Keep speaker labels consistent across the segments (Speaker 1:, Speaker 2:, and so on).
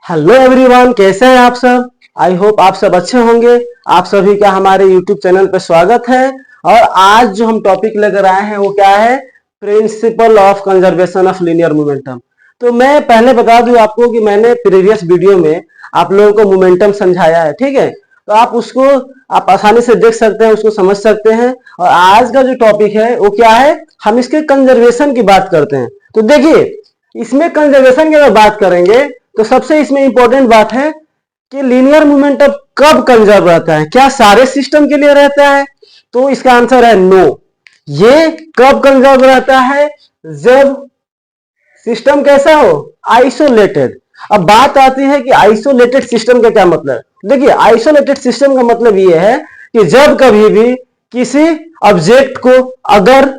Speaker 1: Hello everyone, कैसे हैं आप सब। आई होप आप सब अच्छे होंगे। आप सभी का हमारे यूट्यूब चैनल पर स्वागत है। और आज जो हम टॉपिक लेकर आए हैं वो क्या है, principle of conservation of linear momentum. तो मैं पहले बता दूं आपको कि मैंने प्रीवियस वीडियो में आप लोगों को मोमेंटम समझाया है, ठीक है। तो आप उसको आप आसानी से देख सकते हैं, उसको समझ सकते हैं। और आज का जो टॉपिक है वो क्या है, हम इसके कंजर्वेशन की बात करते हैं। तो देखिए, इसमें कंजर्वेशन की अगर बात करेंगे तो सबसे इसमें इंपॉर्टेंट बात है कि लीनियर मोमेंटम कब कंजर्व रहता है। क्या सारे सिस्टम के लिए रहता है? तो इसका आंसर है नो। ये कब कंजर्व रहता है? जब सिस्टम कैसा हो, आइसोलेटेड। अब बात आती है कि आइसोलेटेड सिस्टम का क्या मतलब। देखिए, आइसोलेटेड सिस्टम का मतलब ये है कि जब कभी भी किसी ऑब्जेक्ट को अगर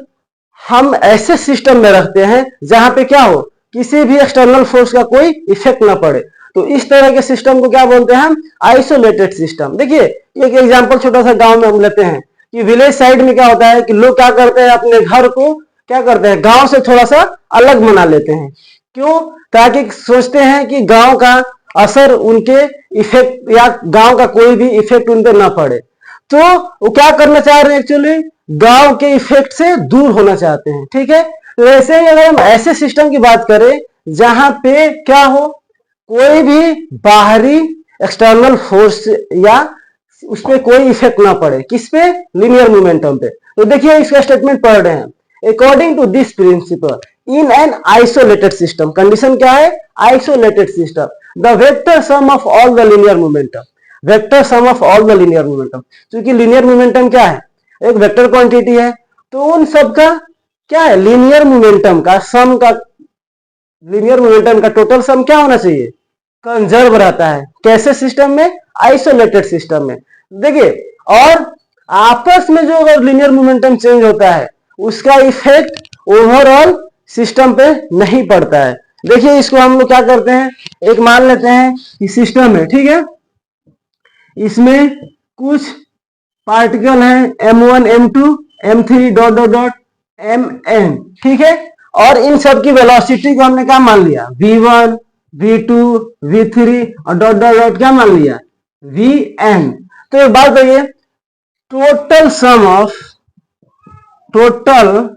Speaker 1: हम ऐसे सिस्टम में रखते हैं जहां पे क्या हो, किसी भी एक्सटर्नल फोर्स का कोई इफेक्ट ना पड़े, तो इस तरह के सिस्टम को क्या बोलते हैं हम, आइसोलेटेड सिस्टम। देखिए, एक एग्जांपल छोटा सा गांव में हम लेते हैं कि विलेज साइड में क्या होता है कि लोग क्या करते हैं, अपने घर को क्या करते हैं, गांव से थोड़ा सा अलग बना लेते हैं। क्यों? ताकि सोचते हैं कि गांव का असर उनके इफेक्ट या गांव का कोई भी इफेक्ट उन पर ना पड़े। तो वो क्या करना चाह रहे हैं, एक्चुअली गांव के इफेक्ट से दूर होना चाहते हैं, ठीक है। तो वैसे ही अगर हम ऐसे सिस्टम की बात करें जहां पे क्या हो, कोई भी बाहरी एक्सटर्नल फोर्स या उस पर कोई इफेक्ट ना पड़े, किस पे, लीनियर मोमेंटम पे। तो देखिए इसका स्टेटमेंट पढ़ रहे हैं। According to this principle in an isolated system, condition क्या है, isolated system, the vector sum of all the linear momentum, vector sum of all the linear momentum. क्योंकि लीनियर मोमेंटम क्या है, एक वेक्टर क्वांटिटी है, तो उन सब का क्या है, लीनियर मोमेंटम का सम का, लीनियर मोमेंटम का टोटल सम क्या होना चाहिए, कंजर्व रहता है। कैसे सिस्टम में, आइसोलेटेड सिस्टम में। देखिए, और आपस में जो अगर लीनियर मोमेंटम चेंज होता है उसका इफेक्ट ओवरऑल सिस्टम पे नहीं पड़ता है। देखिए, इसको हम लोग क्या करते हैं, एक मान लेते हैं कि सिस्टम है, ठीक है, इसमें कुछ पार्टिकल है m1 m2 m3 dot dot dot mn, ठीक है। और इन सब की वेलोसिटी को हमने क्या मान लिया, v1 v2 v3 और डॉट डॉट डॉट क्या मान लिया, vn। तो एक बात बताइए, total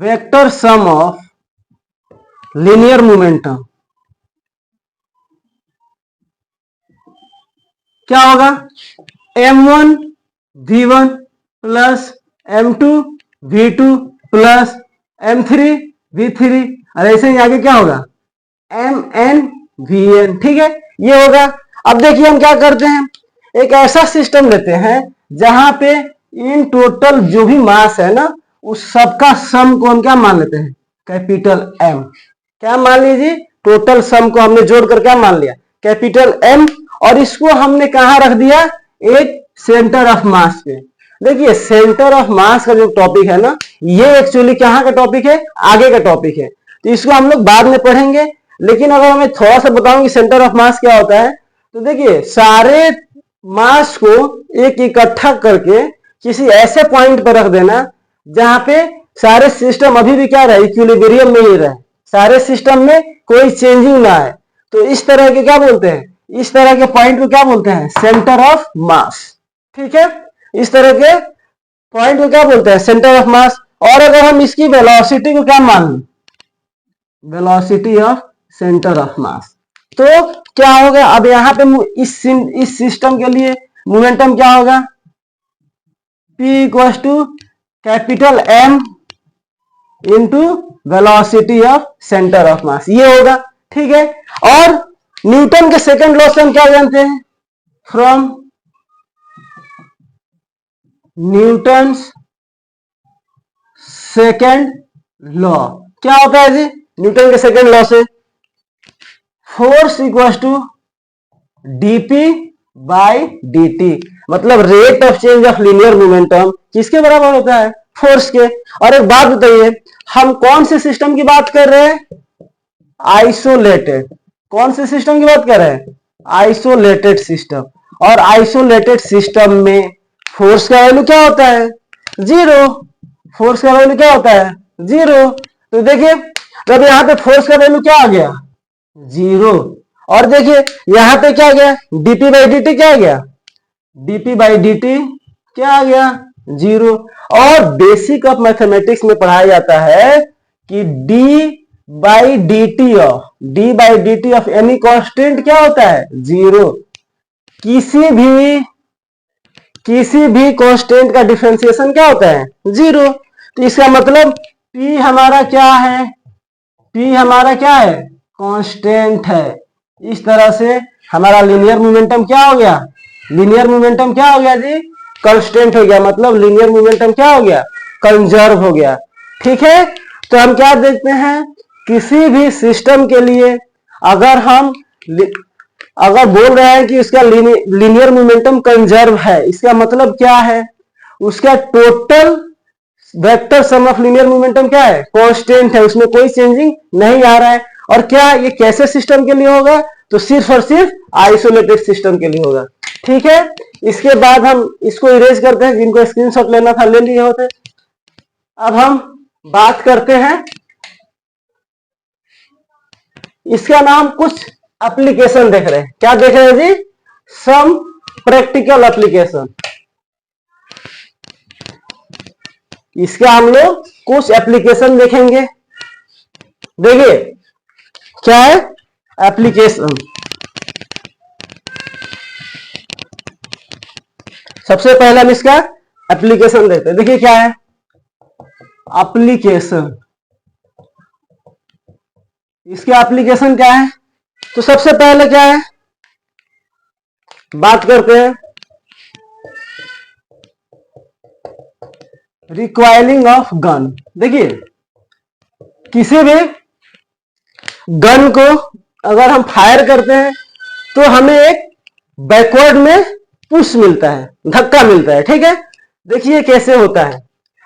Speaker 1: vector sum of linear momentum क्या होगा, m1 v1 plus m2 v2 plus m3 v3, और ऐसे ही आगे क्या होगा, mn vn, ठीक है, ये होगा। अब देखिए हम क्या करते हैं, एक ऐसा सिस्टम लेते हैं जहां पे इन टोटल जो भी मास है ना, उस सबका सम को हम क्या मान लेते हैं, कैपिटल M। क्या मान लीजिए, टोटल सम को हमने जोड़कर क्या मान लिया, कैपिटल M। और इसको हमने कहां रख दिया, एक सेंटर ऑफ मास पे। देखिए, सेंटर ऑफ मास का जो टॉपिक है ना, ये एक्चुअली कहां का टॉपिक है, आगे का टॉपिक है, तो इसको हम लोग बाद में पढ़ेंगे। लेकिन अगर हमें थोड़ा सा बताऊं कि सेंटर ऑफ मास क्या होता है, तो देखिए, सारे मास को एक इकट्ठा करके किसी ऐसे पॉइंट पर रख देना जहां पे सारे सिस्टम अभी भी क्या रहे, इक्विलिब्रियम में ही रहे, सारे सिस्टम में कोई चेंजिंग ना आए। तो इस तरह के क्या बोलते हैं, इस तरह के पॉइंट को क्या बोलते हैं, सेंटर ऑफ मास, ठीक है। इस तरह के पॉइंट को क्या बोलते हैं, सेंटर ऑफ मास। और अगर हम इसकी वेलोसिटी को क्या मान लें, वेलोसिटी ऑफ सेंटर ऑफ मास, तो क्या होगा, अब यहां पे इस सिस्टम के लिए मोमेंटम क्या होगा, P equal to capital M into velocity of centre of mass, ये होगा, ठीक है। और न्यूटन के सेकंड लॉ से हम क्या जानते हैं, फ्रॉम न्यूटन सेकंड लॉ, क्या होता है जी, न्यूटन के सेकंड लॉ से force equal to dp by dt, मतलब rate of change of linear momentum किसके बराबर होता है, फोर्स के। और एक बात बताइए, हम कौन से सिस्टम की बात कर रहे हैं, आइसोलेटेड। कौन से सिस्टम की बात कर रहे हैं, आइसोलेटेड सिस्टम। और आइसोलेटेड सिस्टम में फोर्स का वैल्यू क्या होता है, जीरो। फोर्स का वैल्यू क्या होता है, जीरो। तो देखिए, जब यहां पे फोर्स का वैल्यू क्या आ गया, जीरो। और देखिए यहां पे क्या गया, डीपी बाई डी टी क्या गया, डीपी बाई डी टी क्या आ गया, जीरो। और बेसिक ऑफ मैथमेटिक्स में पढ़ाया जाता है कि D by D T of any constant क्या होता है, जीरो। किसी भी कांस्टेंट का डिफरेंशिएशन क्या होता है, जीरो। तो इसका मतलब P हमारा क्या है, P हमारा क्या है, कांस्टेंट है। इस तरह से हमारा लीनियर मोमेंटम क्या हो गया, लीनियर मोमेंटम क्या हो गया जी, कांस्टेंट हो गया। मतलब लीनियर मोमेंटम क्या हो गया, कंजर्व हो गया। ठीक है, तो हम क्या देखते हैं, किसी भी सिस्टम के लिए अगर हम अगर बोल रहे हैं कि इसका लीनियर मोमेंटम कंजर्व है, इसका मतलब क्या है, उसका total vector sum of linear momentum क्या है, कांस्टेंट है, उसमें कोई चेंजिंग नहीं आ रहा है। और क्या ये कैसे सिस्टम के लिए होगा, तो सिर्फ और सिर्फ आइसोलेटेड सिस्टम के लिए होगा। ठीक है, इसके बाद हम इसको इरेज करते हैं, जिनको स्क्रीनशॉट लेना था ले लिए होते। अब हम बात करते हैं, इसका नाम कुछ एप्लीकेशन देख रहे हैं, क्या देख रहे हैं जी, सम प्रैक्टिकल एप्लीकेशन। इसका हम लोग कुछ एप्लीकेशन देखेंगे। देखिए क्या है एप्लीकेशन, सबसे पहले हम इसका एप्लीकेशन देखते हैं। देखिए क्या है एप्लीकेशन, इसके एप्लीकेशन क्या है, तो सबसे पहले क्या है, बात करते हैं रिक्वायरिंग ऑफ गन। देखिए किसी भी गन को अगर हम फायर करते हैं तो हमें एक बैकवर्ड में पुश मिलता है, धक्का मिलता है। ठीक है, देखिए कैसे होता है,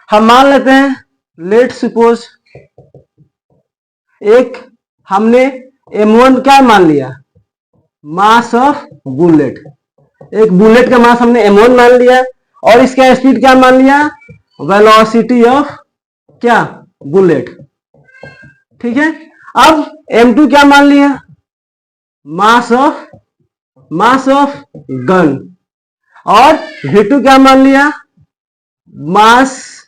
Speaker 1: हम मान लेते हैं, लेट सपोज एक हमने M1 क्या मान लिया, मास ऑफ बुलेट, एक बुलेट का मास हमने M1 मान लिया, और इसका स्पीड क्या मान लिया, वेलोसिटी ऑफ क्या, बुलेट। ठीक है, अब M2 क्या मान लिया, मास ऑफ गन, और V2 क्या मान लिया, मास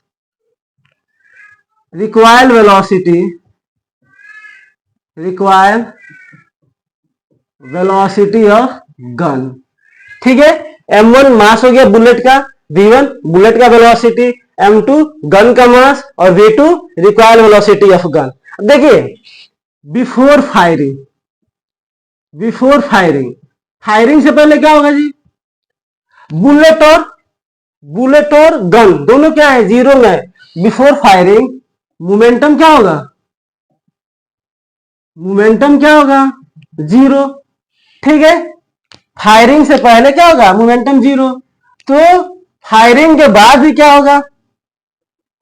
Speaker 1: रिक्वायर्ड वेलोसिटी ऑफ गन। ठीक है, M1 मास हो गया बुलेट का, V1 बुलेट का वेलोसिटी, M2 गन का मास, और V2 required velocity of gun. देखिए बिफोर फायरिंग से पहले क्या होगा जी, बुलेट और गन दोनों क्या है, जीरो में है। बिफोर फायरिंग मोमेंटम क्या होगा, जीरो। ठीक है, फायरिंग से पहले क्या होगा, मोमेंटम जीरो। तो फायरिंग के बाद भी क्या होगा,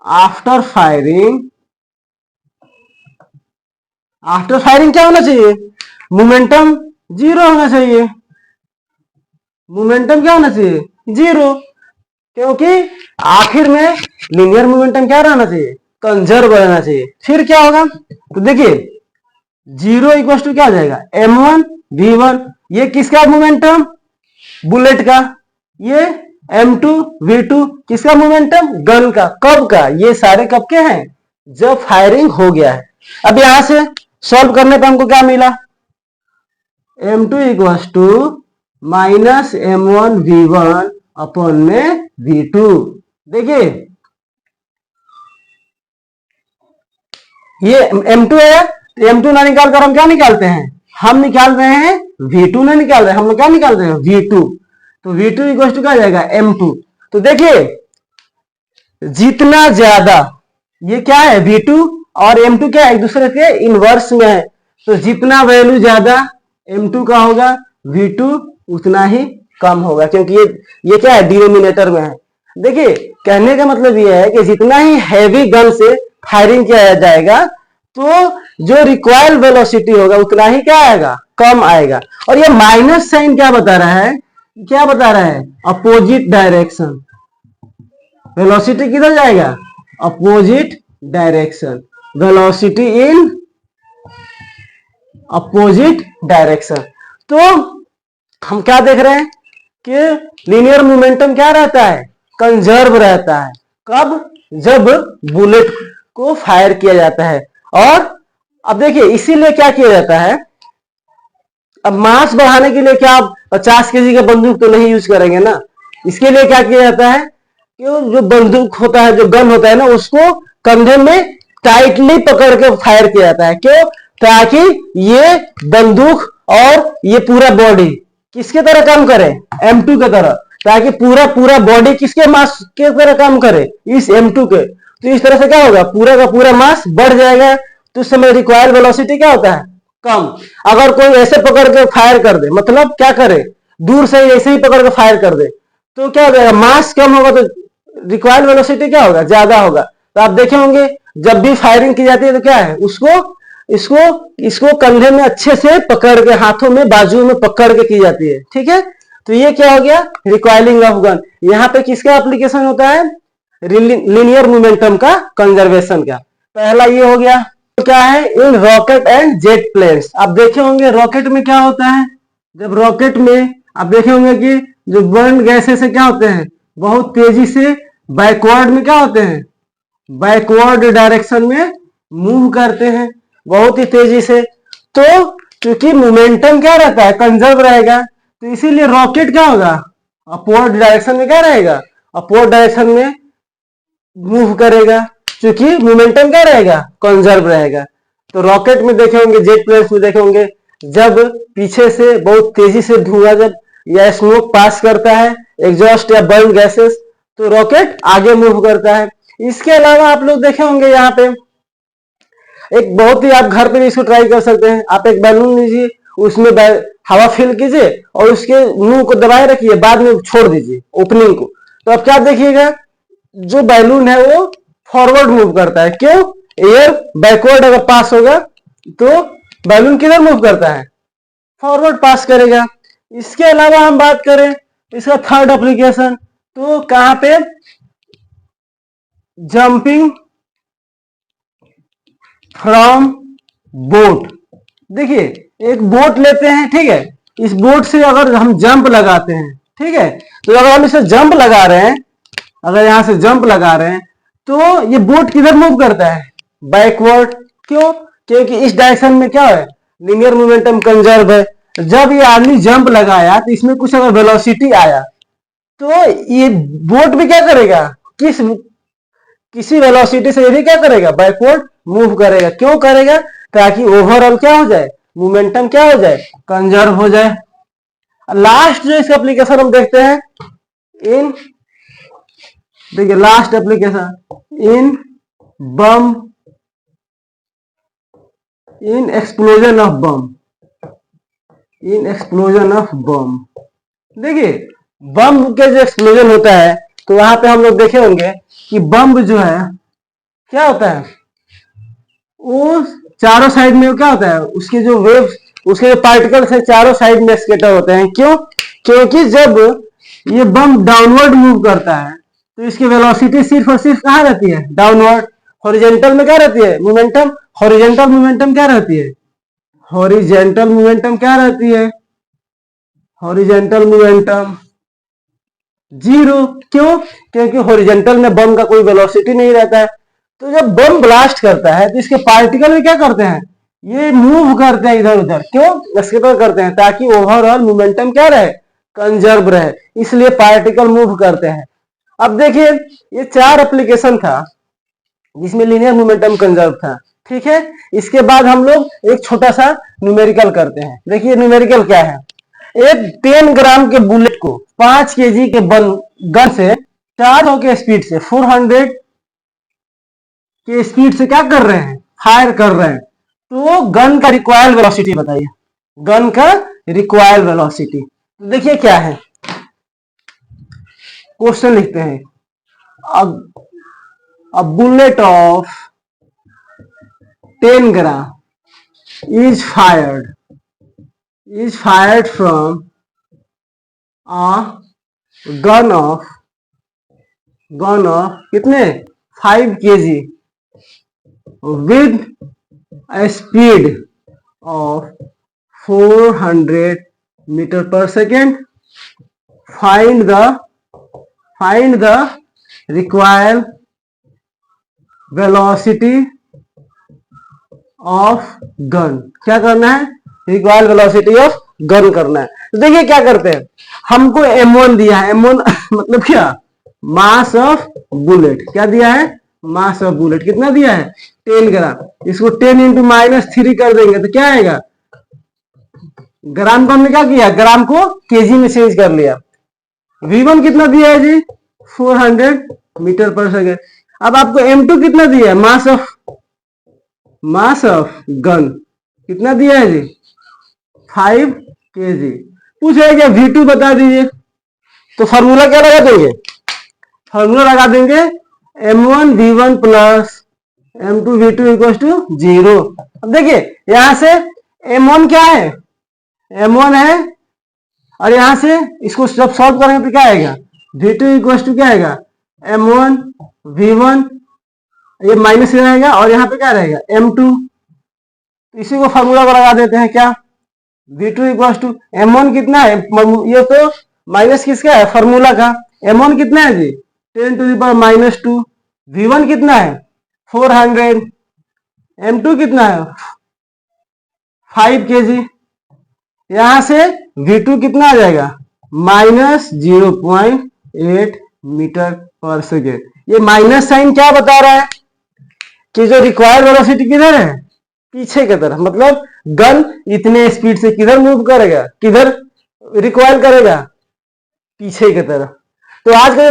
Speaker 1: आफ्टर फायरिंग क्या होना चाहिए, मोमेंटम जीरो होना चाहिए, मोमेंटम क्या होना चाहिए, जीरो। क्योंकि आखिर में लीनियर मोमेंटम क्या रहना चाहिए, कंजर्व रहना चाहिए। फिर क्या होगा, तो देखिए जीरो इक्वल टू क्या हो जाएगा, M1 V1, ये किसका मोमेंटम, बुलेट का, ये M2 V2 किसका मोमेंटम, गन का। कब का, ये सारे कब के हैं, जब फायरिंग हो गया है। अब यहां से सॉल्व करने पर हमको क्या मिला, M2 equal to minus M1 V1 upon में V2। देखिए ये M2 है, तो M2 ना निकाल कर हम क्या निकालते हैं, हम निकाल रहे हैं V2 ना निकाल रहे हैं, हम लोग क्या निकाल रहे हैं, V2। तो V2 इक्वल टू क्या जाएगा, M2। तो देखिए जितना ज्यादा, ये क्या है V2 और M2 क्या है, एक दूसरे के इनवर्स में है। तो जितना वैल्यू ज्यादा M2 का होगा, V2 उतना ही कम होगा, क्योंकि ये क्या है, डिनोमिनेटर में है। देखिए कहने का मतलब ये है कि जितना ही हैवी गन से फायरिंग किया जाएगा, तो जो रिक्वायर्ड वेलोसिटी होगा उतना ही क्या आएगा, कम आएगा। और ये माइनस साइन क्या बता रहा है, अपोजिट डायरेक्शन। वेलोसिटी किधर जाएगा, opposite direction, velocity in opposite direction. तो हम क्या देख रहे हैं कि लीनियर मोमेंटम क्या रहता है, कंजर्व रहता है। कब? जब बुलेट को फायर किया जाता है। और अब देखिए इसीलिए क्या किया जाता है, अब मास बढ़ाने के लिए क्या आप 50 केजी का बंदूक तो नहीं यूज करेंगे ना। इसके लिए क्या किया जाता है कि जो बंदूक होता है, जो गन होता है ना, उसको कंधे में टाइटली पकड़ के फायर किया जाता है। क्यों? ताकि ये बंदूक और ये पूरा बॉडी किसके तरह काम करे, M2 के तरह। ताकि पूरा पूरा बॉडी किसके मास के तरह काम करे, इस M2 के। तो इस तरह से क्या होगा, पूरा का पूरा मास बढ़ जाएगा। तो उस समय रिक्वायर्ड वेलोसिटी क्या होता है, कम। अगर कोई ऐसे पकड़ के फायर कर दे, मतलब क्या करे, दूर से ऐसे ही पकड़ के फायर कर दे, तो क्या हो जाएगा, मास कम होगा तो रिक्वायर्ड वेलोसिटी क्या होगा, ज्यादा होगा। तो आप देखे होंगे जब भी फायरिंग की जाती है तो क्या है, उसको इसको इसको कंधे में अच्छे से पकड़ के, हाथों में बाजू में पकड़ के की जाती है। ठीक है, तो ये क्या हो गया, रिक्वायरिंग ऑफ गन। यहाँ पे किसका एप्लीकेशन होता है, लीनियर मोमेंटम का, कंजर्वेशन का। पहला ये हो गया। तो क्या है, इन रॉकेट एंड जेट प्लेन्स। आप देखे होंगे रॉकेट में क्या होता है, जब रॉकेट में आप देखे होंगे कि जो बर्न गैसेस से क्या होते हैं, बहुत तेजी से बैकवर्ड में क्या होते हैं, बैकवर्ड डायरेक्शन में मूव करते हैं, बहुत ही तेजी से। तो क्योंकि मोमेंटम क्या रहता है, कंजर्व रहेगा, तो इसीलिए रॉकेट क्या होगा, अपवर्ड डायरेक्शन में क्या रहेगा, अपवर्ड डायरेक्शन में मूव करेगा, क्योंकि मोमेंटम क्या रहेगा, कंजर्व रहेगा। तो रॉकेट में देखे होंगे, जेट प्लेन्स में देखे होंगे, जब पीछे से बहुत तेजी से धुआं जब या स्मोक पास करता है, एग्जॉस्ट या बर्न गैसेस, तो रॉकेट आगे मूव करता है। इसके अलावा आप लोग देखे होंगे यहाँ पे एक बहुत ही, आप घर पे भी इसको ट्राई कर सकते हैं। आप एक बैलून लीजिए, उसमें हवा फिल कीजिए और उसके मुंह को दबाए रखिए, बाद में छोड़ दीजिए ओपनिंग को। तो अब क्या देखिएगा, जो बैलून है वो फॉरवर्ड मूव करता है। क्यों? एयर बैकवर्ड अगर पास होगा तो बैलून किधर मूव करता है, फॉरवर्ड पास करेगा। इसके अलावा हम बात करें इसका थर्ड एप्लीकेशन, तो कहां पे, जंपिंग फ्रॉम बोट। देखिए एक बोट लेते हैं, ठीक है, इस बोट से अगर हम जंप लगाते हैं, ठीक है, तो अगर हम इसे जंप लगा रहे हैं, अगर यहां से जंप लगा रहे हैं, तो ये बोट किधर मूव करता है, बैकवर्ड। क्यों? क्योंकि इस डायरेक्शन में क्या है, लीनियर मोमेंटम कंजर्व है। जब ये आदमी जंप लगाया तो इसमें कुछ अगर वेलोसिटी आया, तो ये बोट भी क्या करेगा, किसी वेलोसिटी से ये भी क्या करेगा, बैकवर्ड मूव करेगा। क्यों करेगा? ताकि ओवरऑल क्या हो जाए, मोमेंटम क्या हो जाए, कंजर्व हो जाए। लास्ट जो इसका एप्लीकेशन हम देखते हैं, इन देखिए last application, in bomb, in explosion of bomb, in explosion of bomb. देखिए बम के जो एक्सप्लोजन होता है, तो वहां पे हम लोग देखे होंगे कि बम जो है क्या होता है, वो चारों साइड में क्या होता है, उसके जो वेव्स, उसके जो पार्टिकल्स है चारों साइड में स्केटर होते हैं। क्यों? क्योंकि जब ये बम डाउनवर्ड मूव करता है, तो इसकी वेलोसिटी सिर्फ और सिर्फ कहाँ रहती है, डाउनवर्ड। हॉरिजेंटल में क्या रहती है, मोमेंटम, हॉरिजेंटल मोमेंटम क्या रहती है, हॉरिजेंटल मोमेंटम क्या रहती है, हॉरिजेंटल मोमेंटम जीरो। क्यों? क्योंकि हॉरिजेंटल में बम का कोई वेलोसिटी नहीं रहता है। तो जब बम ब्लास्ट करता है तो इसके पार्टिकल भी क्या करते हैं, ये मूव करते हैं इधर उधर। क्यों? स्केटर करते हैं, ताकि ओवरऑल मोमेंटम क्या रहे, कंजर्व रहे, इसलिए पार्टिकल मूव करते हैं। अब देखिए ये 4 एप्लीकेशन था जिसमें लीनियर मोमेंटम कंजर्व था। ठीक है, इसके बाद हम लोग एक छोटा सा न्यूमेरिकल करते हैं। देखिए न्यूमेरिकल क्या है, एक 10 ग्राम के बुलेट को 5 केजी के गन से 400 के स्पीड से, 400 के स्पीड से क्या कर रहे हैं, फायर कर रहे हैं। तो गन का रिक्वायर्ड वेलोसिटी बताइए, गन का रिक्वायर्ड वेलोसिटी। तो देखिए क्या है, क्वेश्चन लिखते हैं, a bullet of 10 gram is fired from a gun of कितने, 5 kg with a speed of 400 meter per second. Find the required velocity of gun. क्या करना है? रिक्वायर्ड वेलोसिटी ऑफ गन करना है. तो देखिए क्या करते हैं, हमको M1 दिया है. M1 मतलब क्या? Mass of bullet. क्या दिया है? Mass of bullet. कितना दिया है? 10 ग्राम. इसको 10 इंटू -3 कर देंगे तो क्या आएगा? ग्राम को हमने क्या किया? ग्राम को केजी में चेंज कर लिया. V1 कितना दिया है जी? 400 मीटर पर सेकेंड. अब आपको M2 कितना दिया है? मास ऑफ गन कितना दिया है जी? 5 kg. पूछे क्या V2 बता दीजिए. तो फॉर्मूला क्या लगा देंगे? फॉर्मूला लगा देंगे M1 V1 plus M2 V2 equal to 0. अब देखिए यहां से M1 क्या है? M1 है, और यहां से इसको जब सॉल्व करेंगे तो क्या आएगा? V2 इक्वल टू क्या आएगा? M1 V1, ये माइनस रहेगा, और यहाँ पे क्या रहेगा? M2. इसी को फॉर्मूला को लगा देते हैं. क्या? V2 इक्वल टू M1 कितना है? ये तो माइनस किसका है? फॉर्मूला का. M1 कितना है जी? 10 टू द पावर -2. V1 कितना है? 400. M2 कितना है? 5 kg. यहां से V2 कितना आ जाएगा? -0.8 मीटर पर सेकेंड. ये माइनस साइन क्या बता रहा है? कि जो रिक्वायर्ड वेलोसिटी किधर है? पीछे की तरफ. मतलब गन इतने स्पीड से किधर मूव करेगा? किधर रिक्वायर करेगा? पीछे की तरफ. तो आज का